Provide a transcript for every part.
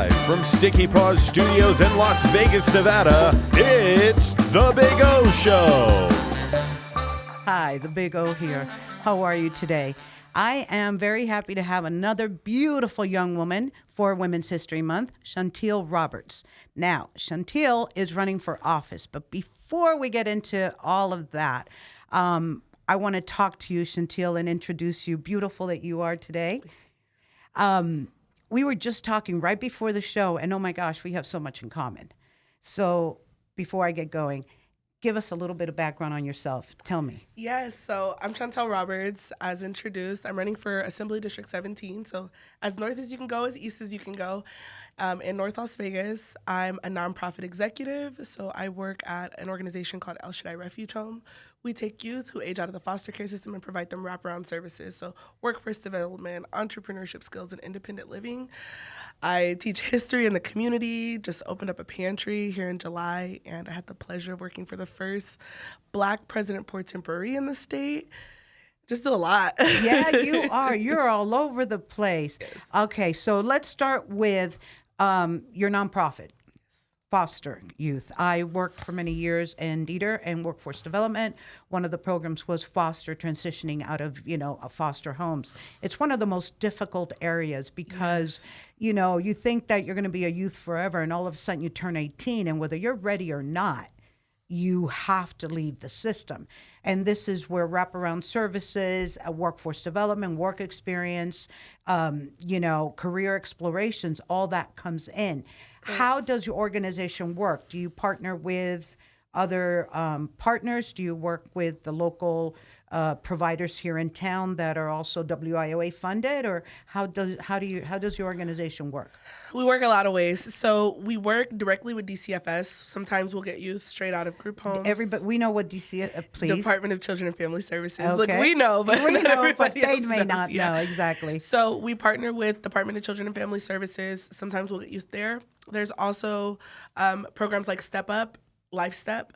Live from Sticky Paws Studios in Las Vegas, Nevada, it's The Big O Show. Hi, The Big O here. How are you today? I am very happy to have another beautiful young woman for Women's History Month, Chauntille Roberts. Now, Chauntille is running for office, but before we get into all of that, I want to talk to you, Chauntille, and introduce you, beautiful that you are today. We were just talking right before the show, and oh my gosh, we have so much in common. So before I get going, give us a little bit of background on yourself. Tell me. Yes, so I'm Chauntille Roberts, as introduced. I'm running for Assembly District 17, so as north as you can go, as east as you can go. In North Las Vegas, I'm a nonprofit executive, so I work at an organization called Shaddai Refuge Home. We take youth who age out of the foster care system and provide them wraparound services, so workforce development, entrepreneurship skills, and independent living. I teach history in the community, just opened up a pantry here in July, and I had the pleasure of working for the first Black president pro tempore in the state. Just do a lot. Yeah, you are. You're all over the place. Yes. Okay, so let's start with your nonprofit, Foster Youth. I worked for many years in Dieter and workforce development. One of the programs was foster transitioning out of, foster homes. It's one of the most difficult areas because, you think that you're going to be a youth forever, and all of a sudden you turn 18, and whether you're ready or not, you have to leave the system. And this is where wraparound services, workforce development, work experience, career explorations, all that comes in. Right. How does your organization work? Do you partner with other partners? Do you work with the local providers here in town that are also WIOA funded, or how does your organization work? We work a lot of ways. So we work directly with DCFS. Sometimes we'll get youth straight out of group homes. Everybody, we know what please. Department of Children and Family Services. Okay. Look, we know, but they may not know exactly. So we partner with Department of Children and Family Services. Sometimes we'll get youth there. There's also programs like Step Up, Life Step,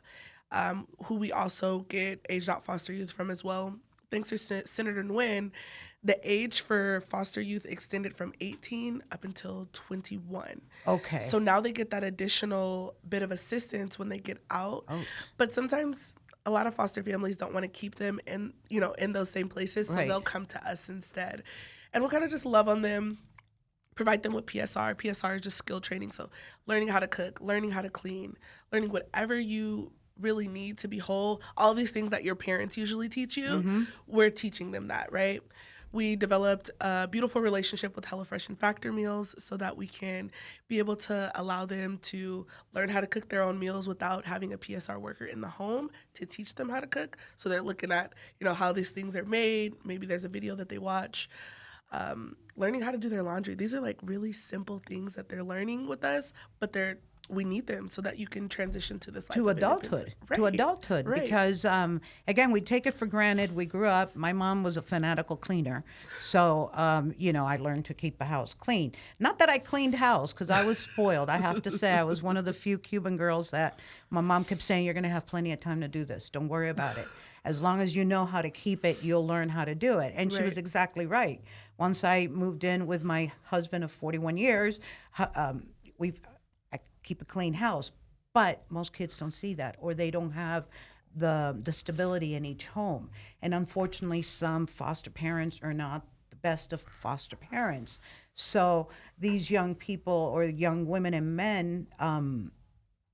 who we also get aged out foster youth from as well. Thanks to Senator Nguyen, the age for foster youth extended from 18 up until 21. Okay. So now they get that additional bit of assistance when they get out. Oh. But sometimes a lot of foster families don't want to keep them in those same places, so they'll come to us instead. And we'll kind of just love on them, provide them with PSR. PSR is just skill training, so learning how to cook, learning how to clean, learning whatever you really need to be whole. All of these things that your parents usually teach you, we're teaching them that, right? We developed a beautiful relationship with HelloFresh and Factor Meals so that we can be able to allow them to learn how to cook their own meals without having a PSR worker in the home to teach them how to cook. So they're looking at, how these things are made. Maybe there's a video that they watch. Learning how to do their laundry. These are like really simple things that they're learning with us, but we need them so that you can transition to this life to adulthood. Right. To adulthood, right. Because again, we take it for granted. We grew up. My mom was a fanatical cleaner, so I learned to keep a house clean. Not that I cleaned house, because I was spoiled. I have to say, I was one of the few Cuban girls that my mom kept saying, "You're going to have plenty of time to do this. Don't worry about it. As long as you know how to keep it, you'll learn how to do it." And she was exactly right. Once I moved in with my husband of 41 years, I keep a clean house. But most kids don't see that, or they don't have the stability in each home. And unfortunately, some foster parents are not the best of foster parents. So these young people, or young women and men,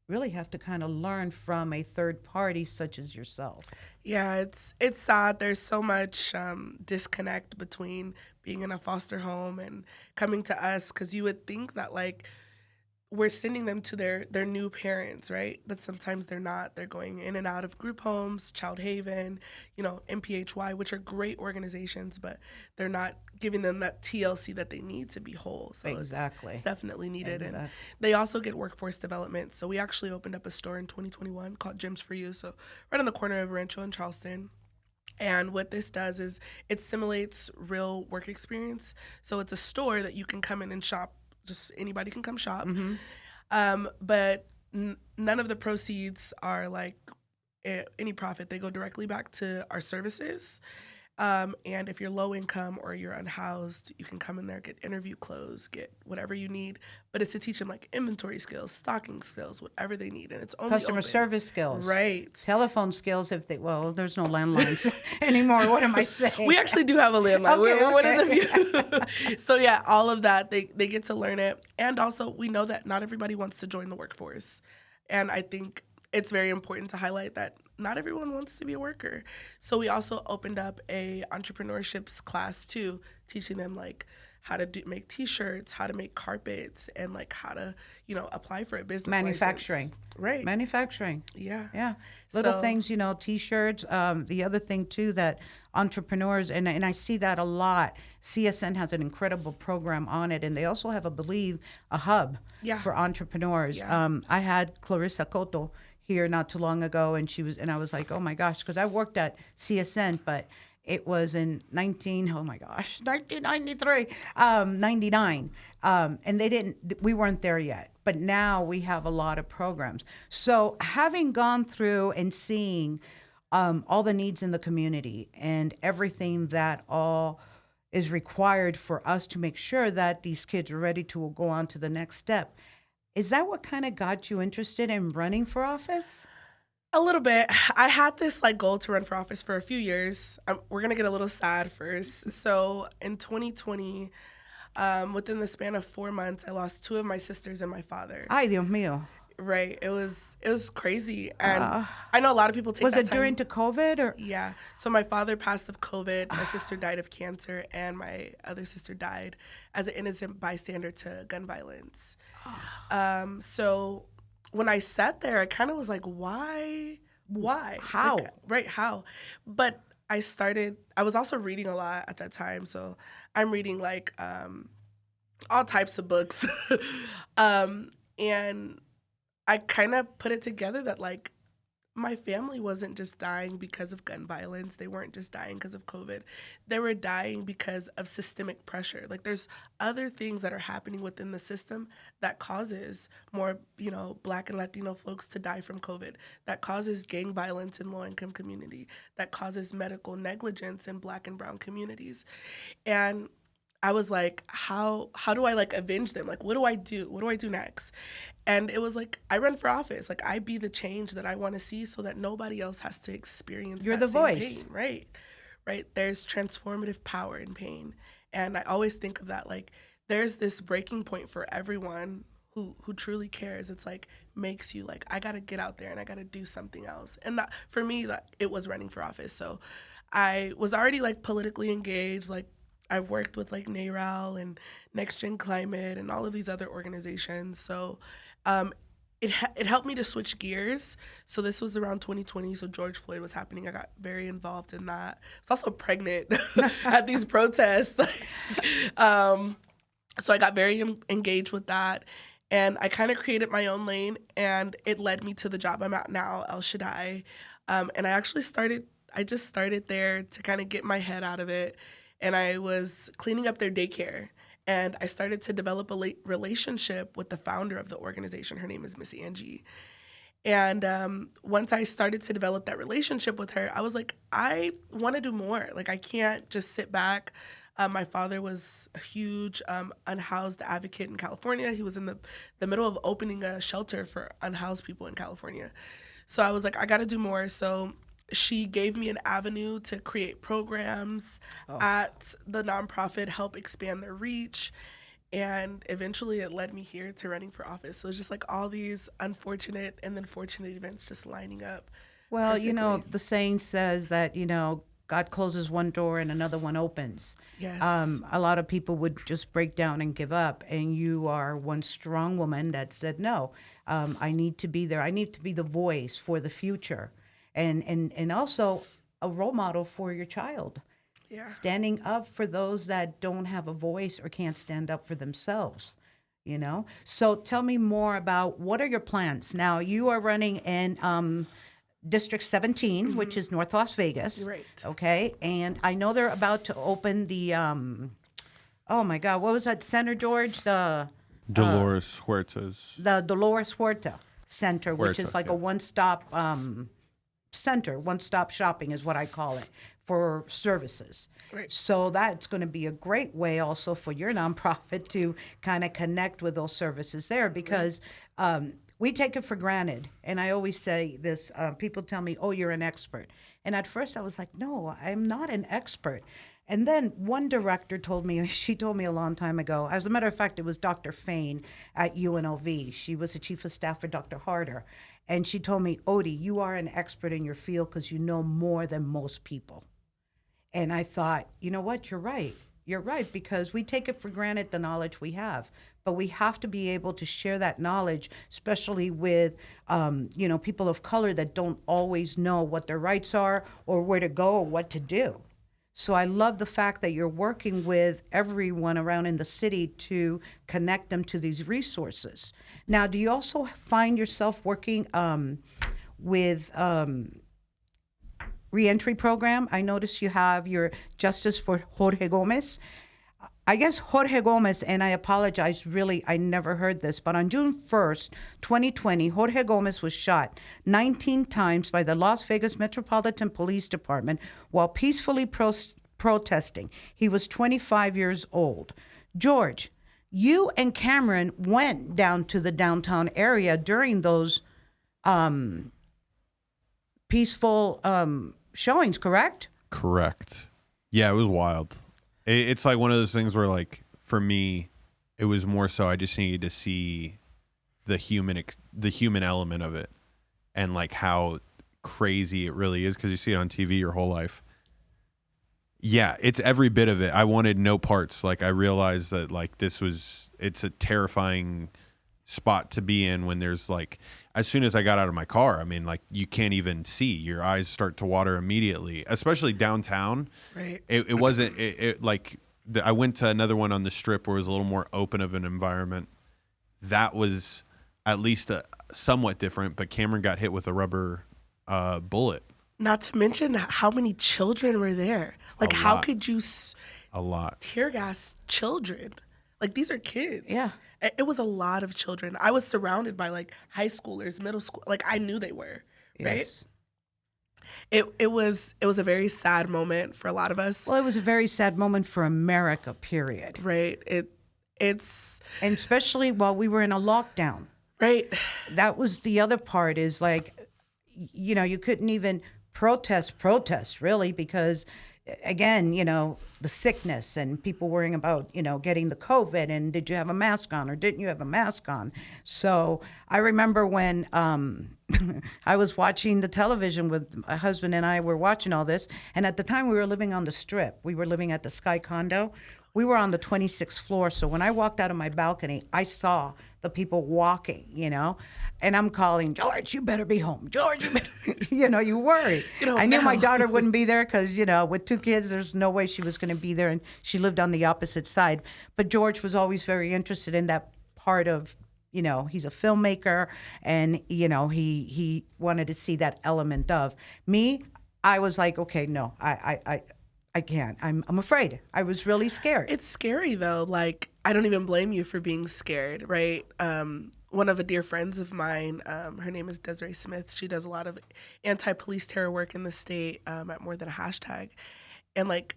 really have to kind of learn from a third party such as yourself. Yeah, it's sad. There's so much disconnect between being in a foster home and coming to us, because you would think that we're sending them to their new parents, right? But sometimes they're not. They're going in and out of group homes, Child Haven, MPHY, which are great organizations, but they're not giving them that TLC that they need to be whole. So exactly. It's definitely needed. Exactly. And they also get workforce development. So we actually opened up a store in 2021 called Gyms for You. So right on the corner of Rancho and Charleston. And what this does is it simulates real work experience. So it's a store that you can come in and shop. Just anybody can come shop. But none of the proceeds are any profit. They go directly back to our services. And if you're low income or you're unhoused, you can come in there, get interview clothes, get whatever you need. But it's to teach them like inventory skills, stocking skills, whatever they need. And it's only customer service skills. Right. Telephone skills if they, well, there's no landlines anymore. What am I saying? We actually do have a landline. Okay, We're one of the few. So yeah, all of that, they get to learn it. And also we know that not everybody wants to join the workforce. And I think it's very important to highlight that not everyone wants to be a worker. So we also opened up a entrepreneurships class too, teaching them like how to make T-shirts, how to make carpets, and like how to, apply for a business manufacturing. license. Right. Manufacturing. Yeah. Yeah. Little things, T-shirts. The other thing too that entrepreneurs, and I see that a lot, CSN has an incredible program on it, and they also have, I believe, a hub for entrepreneurs. Yeah. I had Clarissa Cotto here not too long ago, and I was like, oh my gosh, because I worked at CSN, but it was in 1993, 99. And we weren't there yet, but now we have a lot of programs. So having gone through and seeing all the needs in the community and everything that all is required for us to make sure that these kids are ready to go on to the next step, is that what kind of got you interested in running for office? A little bit. I had this goal to run for office for a few years. We're going to get a little sad first. So in 2020, within the span of 4 months, I lost 2 of my sisters and my father. Ay, Dios mío. Right. It was crazy. And I know a lot of people take that time. Was it during COVID or? Yeah. So my father passed of COVID. My sister died of cancer. And my other sister died as an innocent bystander to gun violence. So when I sat there, I kind of was like, why? How? How? But I was also reading a lot at that time. So I'm reading all types of books. And I kind of put it together that my family wasn't just dying because of gun violence. They weren't just dying because of COVID. They were dying because of systemic pressure. There's other things that are happening within the system that causes more, Black and Latino folks to die from COVID, that causes gang violence in low-income community, that causes medical negligence in Black and Brown communities. And I was like, how do I avenge them? What do I do? What do I do next? And it was I run for office. I be the change that I want to see so that nobody else has to experience You're that the same voice. pain. Right. There's transformative power in pain. And I always think of that, there's this breaking point for everyone who truly cares. It's makes you I got to get out there and I got to do something else. And that, for me, it was running for office. So I was already politically engaged, I've worked with NARAL and Next Gen Climate and all of these other organizations. So it helped me to switch gears. So this was around 2020. So George Floyd was happening. I got very involved in that. I was also pregnant at these protests. So I got very engaged with that. And I kind of created my own lane. And it led me to the job I'm at now, El Shaddai. And I just started there to kind of get my head out of it. And I was cleaning up their daycare. And I started to develop a relationship with the founder of the organization. Her name is Miss Angie. And once I started to develop that relationship with her, I was like, I want to do more. I can't just sit back. My father was a huge unhoused advocate in California. He was in the middle of opening a shelter for unhoused people in California. So I was like, I got to do more. So she gave me an avenue to create programs at the nonprofit, help expand their reach. And eventually it led me here to running for office. So it's just all these unfortunate and then fortunate events just lining up. Well, perfectly. The saying says that, God closes one door and another one opens. Yes. A lot of people would just break down and give up. And you are one strong woman that said, no, I need to be there. I need to be the voice for the future. And also a role model for your child. Yeah. Standing up for those that don't have a voice or can't stand up for themselves, So tell me more about what are your plans? Now, you are running in District 17, which is North Las Vegas. Right. Okay. And I know they're about to open the, oh my God, what was that center, George? The Dolores Huerta's. The Dolores Huerta Center, which Huerta, is a yeah. one-stop center, one-stop shopping is what I call it, for services. Right. So that's going to be a great way also for your nonprofit to kind of connect with those services there, because we take it for granted. And I always say this, people tell me, oh, you're an expert. And at first I was like, no, I'm not an expert. And then one director told me, she told me a long time ago, as a matter of fact, it was Dr. Fain at UNLV. She was the chief of staff for Dr. Harder. And she told me, Odie, you are an expert in your field because you know more than most people. And I thought, you know what, you're right. You're right, because we take it for granted, the knowledge we have. But we have to be able to share that knowledge, especially with, people of color that don't always know what their rights are or where to go or what to do. So I love the fact that you're working with everyone around in the city to connect them to these resources. Now, do you also find yourself working with reentry program? I notice you have your Justice for Jorge Gomez. I guess Jorge Gomez, and I apologize, really, I never heard this, but on June 1st, 2020, Jorge Gomez was shot 19 times by the Las Vegas Metropolitan Police Department while peacefully protesting. He was 25 years old. George, you and Cameron went down to the downtown area during those peaceful showings, correct? Correct. Yeah, it was wild. It's like one of those things where, like, for me, it was more so I just needed to see the human element of it, and like how crazy it really is, because you see it on TV your whole life. Yeah, it's every bit of it. I wanted no parts. Like, I realized that, like, it's a terrifying spot to be in when there's, like, as soon as I got out of my car, I mean, like, you can't even see. Your eyes start to water immediately, especially downtown. Right. It wasn't, I went to another one on the Strip where it was a little more open of an environment. That was at least somewhat different, but Cameron got hit with a rubber bullet. Not to mention how many children were there. Like, how could you a lot tear gas children? Like, these are kids. Yeah. It was a lot of children. I was surrounded by, like, high schoolers, middle school. Like, I knew they were, right? Yes. It was a very sad moment for a lot of us. Well, it was a very sad moment for America, period. Right. It's and especially while we were in a lockdown. Right. That was the other part, is like, you couldn't even protest really, because again, the sickness and people worrying about, getting the COVID and did you have a mask on or didn't you have a mask on? So I remember when I was watching the television with my husband, and I were watching all this. And at the time we were living on the Strip. We were living at the Sky Condo. We were on the 26th floor. So when I walked out of my balcony, I saw the people walking, and I'm calling, George, you better be home. George, you better, you worry. I knew my daughter wouldn't be there because, with 2 kids, there's no way she was going to be there. And she lived on the opposite side. But George was always very interested in that part of, he's a filmmaker, and, he wanted to see that element of me. I was like, okay, no, I can't. I'm afraid. I was really scared. It's scary, though. Like, I don't even blame you for being scared, right? One of a dear friends of mine, her name is Desiree Smith. She does a lot of anti-police terror work in the state at More Than a Hashtag. And, like,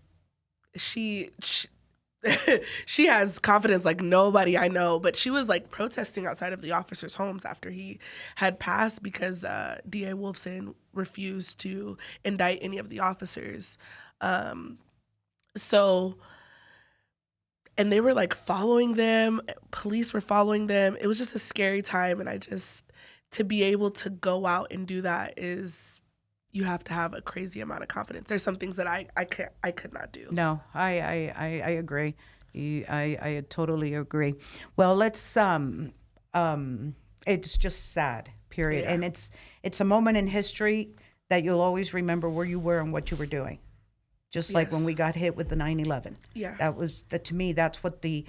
she has confidence like nobody I know. But she was, like, protesting outside of the officers' homes after he had passed because D.A. Wolfson refused to indict any of the officers. And they were like following them, police were following them. It was just a scary time. And to be able to go out and do that you have to have a crazy amount of confidence. There's some things that I could not do. No, I agree. I totally agree. Well, let's, it's just sad, period. Yeah. And it's a moment in history that you'll always remember where you were and what you were doing. Just like when we got hit with the 9/11. Yeah. To me, that's what the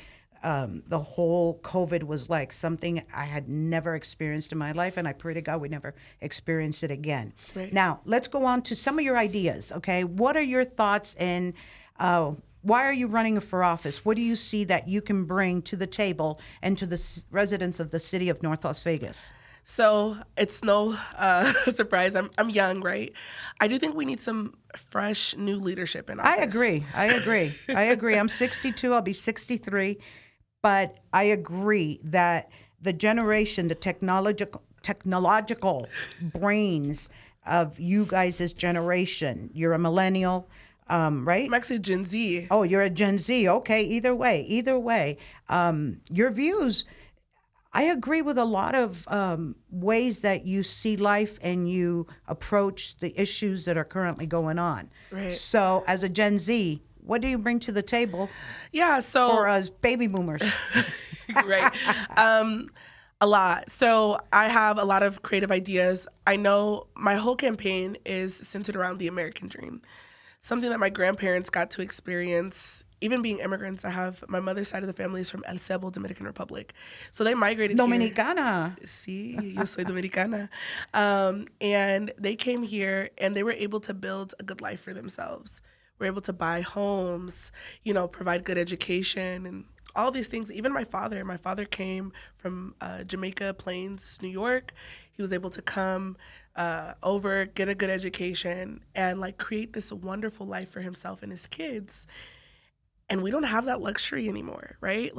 whole COVID was like, something I had never experienced in my life, and I pray to God we never experience it again. Right. Now, let's go on to some of your ideas, okay? What are your thoughts, and why are you running for office? What do you see that you can bring to the table and to the residents of the city of North Las Vegas? So it's no surprise. I'm young, right? I do think we need some fresh, new leadership in office. I agree. I'm 62. I'll be 63. But I agree that the generation, the technological brains of you guys' generation, you're a millennial, right? I'm actually Gen Z. Oh, you're a Gen Z. Okay, either way. Your views, I agree with a lot of ways that you see life and you approach the issues that are currently going on. Right. So as a Gen Z, what do you bring to the table for us baby boomers? Right. A lot. So I have a lot of creative ideas. I know my whole campaign is centered around the American dream, something that my grandparents got to experience. Even being immigrants, I have my mother's side of the family is from El Cebo, Dominican Republic. So they migrated Dominicana. Here. Sí, yo soy dominicana. And they came here and they were able to build a good life for themselves. We're able to buy homes, provide good education and all these things. Even my father came from Jamaica Plains, New York. He was able to come over, get a good education, and create this wonderful life for himself and his kids. And we don't have that luxury anymore, right?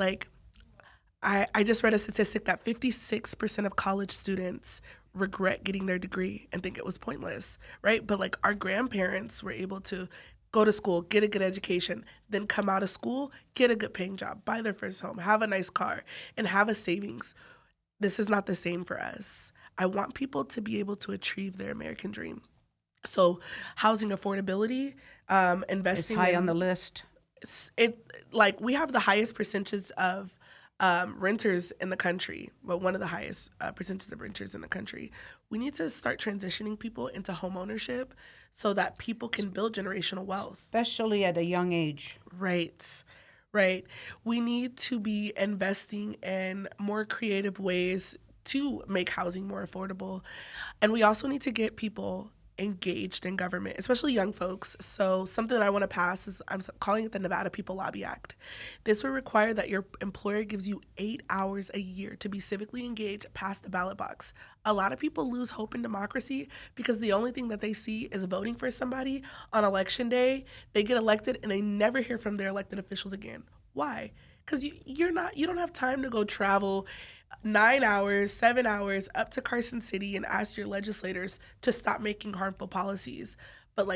I just read a statistic that 56% of college students regret getting their degree and think it was pointless, right? But our grandparents were able to go to school, get a good education, then come out of school, get a good paying job, buy their first home, have a nice car, and have a savings. This is not the same for us. I want people to be able to achieve their American dream. So housing affordability, investing is high on the list. We have the highest percentage of renters in the country, one of the highest percentages of renters in the country. We need to start transitioning people into home ownership so that people can build generational wealth. Especially at a young age. Right. We need to be investing in more creative ways to make housing more affordable. And we also need to get people engaged in government, especially young folks. So something that I want to pass is, I'm calling it the Nevada People Lobby Act. This will require that your employer gives you 8 hours a year to be civically engaged past the ballot box. A lot of people lose hope in democracy because the only thing that they see is voting for somebody on election day. They get elected and they never hear from their elected officials again. Why? Because you don't have time to go travel 9 hours, 7 hours up to Carson City and ask your legislators to stop making harmful policies. But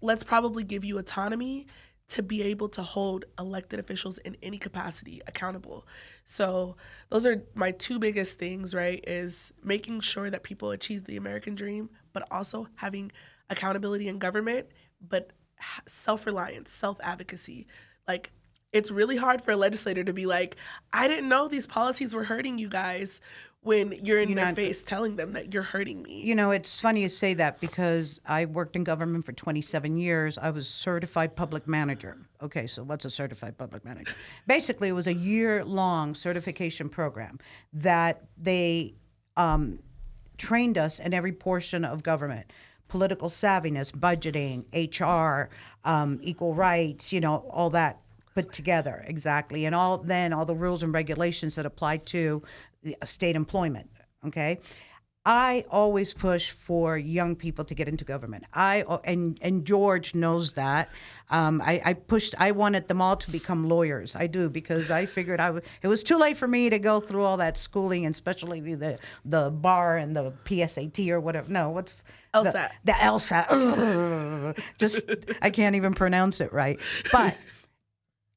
let's probably give you autonomy to be able to hold elected officials in any capacity accountable. So those are my two biggest things, right? Is making sure that people achieve the American dream, but also having accountability in government, but self-reliance, self-advocacy. It's really hard for a legislator to be like, I didn't know these policies were hurting you guys, when you're in their face telling them that you're hurting me. It's funny you say that because I worked in government for 27 years. I was certified public manager. Okay, so what's a certified public manager? Basically, it was a year-long certification program that they trained us in every portion of government. Political savviness, budgeting, HR, equal rights, all that put together, exactly. And all the rules and regulations that apply to state employment, okay? I always push for young people to get into government. And George knows that. I wanted them all to become lawyers. I do, because I figured it was too late for me to go through all that schooling, and especially the bar and the PSAT or whatever. No, what's LSAT? The LSAT. Just I can't even pronounce it right. But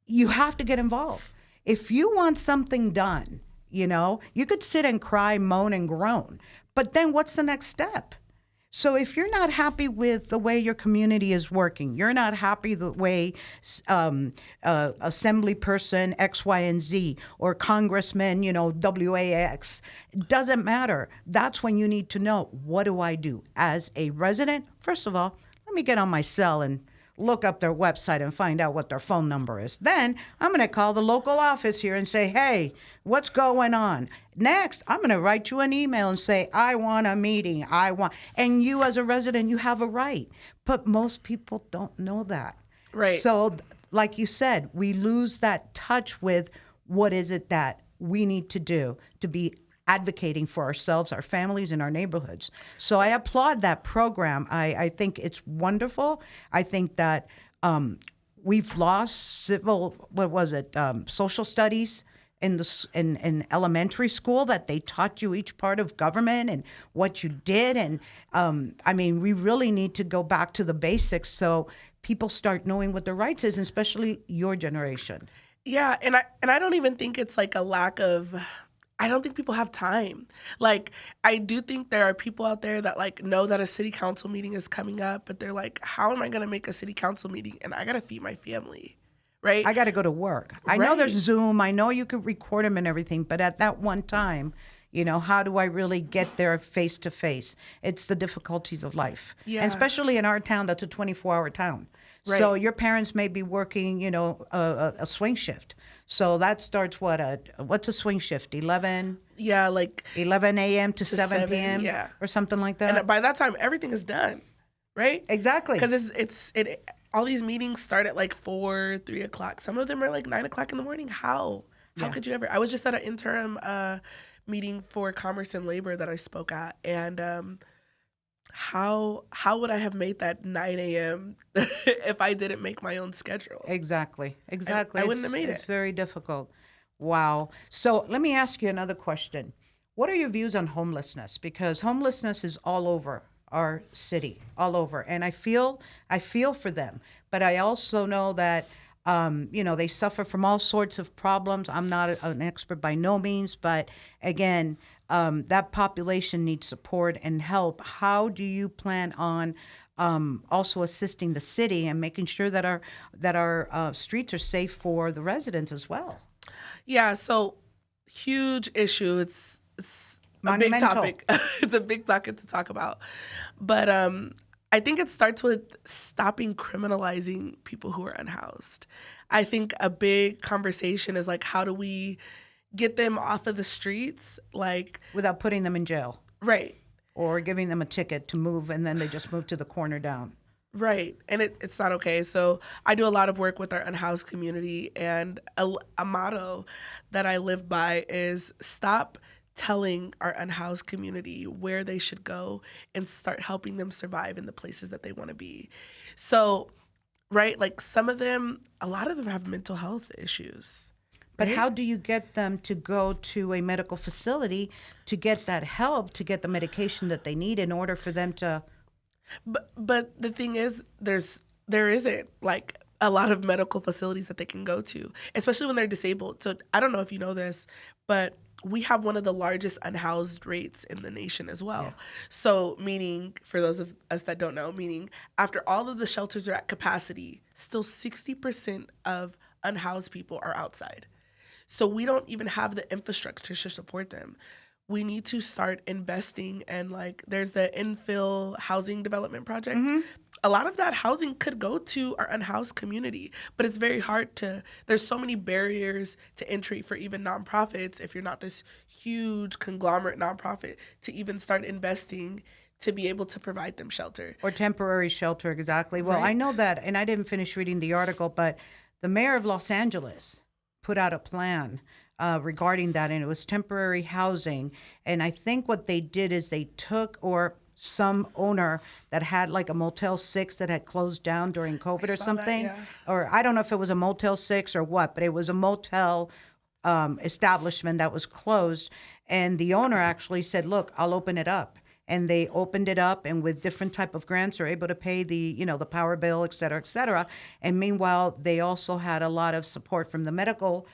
you have to get involved. If you want something done, you could sit and cry, moan, and groan. But then what's the next step? So if you're not happy with the way your community is working, you're not happy the way assembly person X, Y, and Z, or congressman, WAX, it doesn't matter. That's when you need to know, what do I do? As a resident, first of all, let me get on my cell and look up their website and find out what their phone number is. Then I'm going to call the local office here and say, hey, what's going on? Next, I'm going to write you an email and say, I want a meeting. And you as a resident, you have a right. But most people don't know that. Right. So like you said, we lose that touch with what is it that we need to do to be advocating for ourselves, our families, and our neighborhoods. So I applaud that program. I think it's wonderful. I think that we've lost social studies in elementary school, that they taught you each part of government and what you did. And we really need to go back to the basics so people start knowing what their rights is, especially your generation. Yeah, and I don't even think it's like a lack of, I don't think people have time. Like, I do think there are people out there that like know that a city council meeting is coming up, but they're like, how am I going to make a city council meeting and I got to feed my family? Right? I got to go to work. I know there's Zoom. I know you could record them and everything, but at that one time, how do I really get there face to face? It's the difficulties of life. Yeah. And especially in our town, that's a 24-hour town. Right. So your parents may be working, a swing shift. So that starts what's a swing shift? 11? Yeah, like 11 a.m. to 7 p.m. Yeah. Or something like that. And by that time, everything is done, right? Exactly. Because all these meetings start at like 4, 3 o'clock. Some of them are like 9 o'clock in the morning. How could you ever? I was just at an interim meeting for commerce and labor that I spoke at, and how would I have made that 9 a.m. if I didn't make my own schedule? Exactly. I wouldn't have made it. It's very difficult. Wow. So let me ask you another question. What are your views on homelessness? Because homelessness is all over our city, all over. And I feel for them. But I also know that, they suffer from all sorts of problems. I'm not an expert by no means, but again, that population needs support and help. How do you plan on also assisting the city and making sure that our streets are safe for the residents as well? Yeah, so huge issue. It's a big Monumental. topic. It's a big topic to talk about. But I think it starts with stopping criminalizing people who are unhoused. I think a big conversation is like, how do we get them off of the streets? Like, without putting them in jail. Right. Or giving them a ticket to move, and then they just move to the corner down. Right. And it's not okay. So I do a lot of work with our unhoused community, and a motto that I live by is stop telling our unhoused community where they should go and start helping them survive in the places that they want to be. So, right, like a lot of them have mental health issues. But how do you get them to go to a medical facility to get that help, to get the medication that they need in order for them to... But the thing is, there isn't like a lot of medical facilities that they can go to, especially when they're disabled. So I don't know if you know this, but we have one of the largest unhoused rates in the nation as well. Yeah. So meaning, for those of us that don't know, meaning after all of the shelters are at capacity, still 60% of unhoused people are outside. So we don't even have the infrastructure to support them. We need to start investing, and like there's the infill housing development project. Mm-hmm. A lot of that housing could go to our unhoused community, but it's very hard there's so many barriers to entry for even nonprofits, if you're not this huge conglomerate nonprofit, to even start investing to be able to provide them shelter. Or temporary shelter, exactly. Well, right. I know that, and I didn't finish reading the article, but the mayor of Los Angeles put out a plan regarding that, and it was temporary housing. And I think what they did is they took, or some owner that had like a Motel 6 that had closed down during COVID or something, that, yeah. Or I don't know if it was a Motel 6 or what, but it was a motel establishment that was closed. And the owner actually said, look, I'll open it up. And they opened it up, and with different type of grants are able to pay the power bill, et cetera, et cetera. And meanwhile, they also had a lot of support from the medical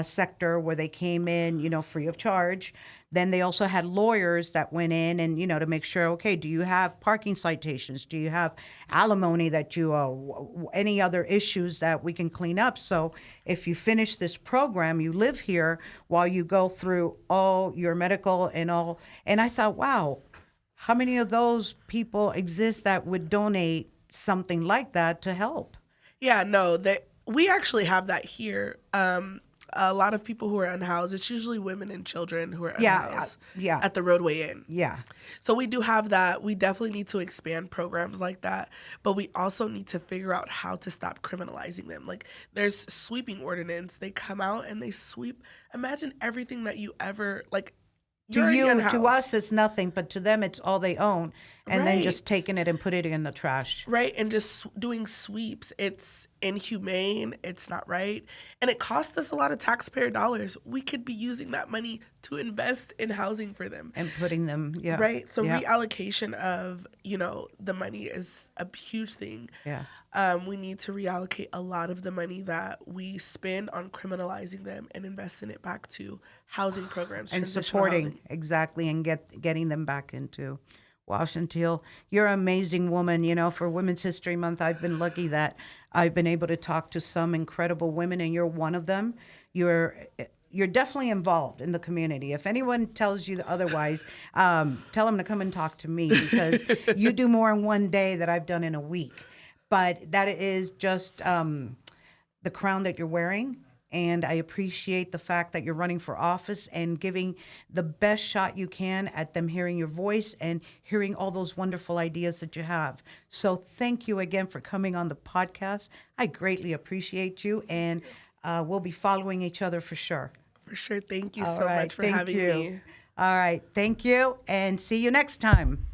sector, where they came in, free of charge. Then they also had lawyers that went in and, to make sure, okay, do you have parking citations? Do you have alimony that you owe? Any other issues that we can clean up? So if you finish this program, you live here while you go through all your medical and all. And I thought, wow, how many of those people exist that would donate something like that to help? Yeah, no, we actually have that here. A lot of people who are unhoused, it's usually women and children who are unhoused at the Roadway Inn. Yeah. So we do have that. We definitely need to expand programs like that, but we also need to figure out how to stop criminalizing them. Like, there's sweeping ordinance. They come out and they sweep. Imagine everything that you ever, like, To us, it's nothing, but to them, it's all they own. And then just taking it and putting it in the trash. Right. And just doing sweeps. It's inhumane. It's not right. And it costs us a lot of taxpayer dollars. We could be using that money to invest in housing for them. And putting them, Right. So reallocation of, the money is a huge thing. Yeah. We need to reallocate a lot of the money that we spend on criminalizing them and investing it back to housing programs and supporting housing. Exactly, and getting them back into. Wow, Chauntille, you're an amazing woman. For Women's History Month, I've been lucky that I've been able to talk to some incredible women, and you're one of them. You're definitely involved in the community. If anyone tells you otherwise, tell them to come and talk to me, because you do more in one day than I've done in a week. But that is just the crown that you're wearing. And I appreciate the fact that you're running for office and giving the best shot you can at them hearing your voice and hearing all those wonderful ideas that you have. So thank you again for coming on the podcast. I greatly appreciate you, and we'll be following each other for sure. For sure. Thank you so much for having me. All right. Thank you, and see you next time.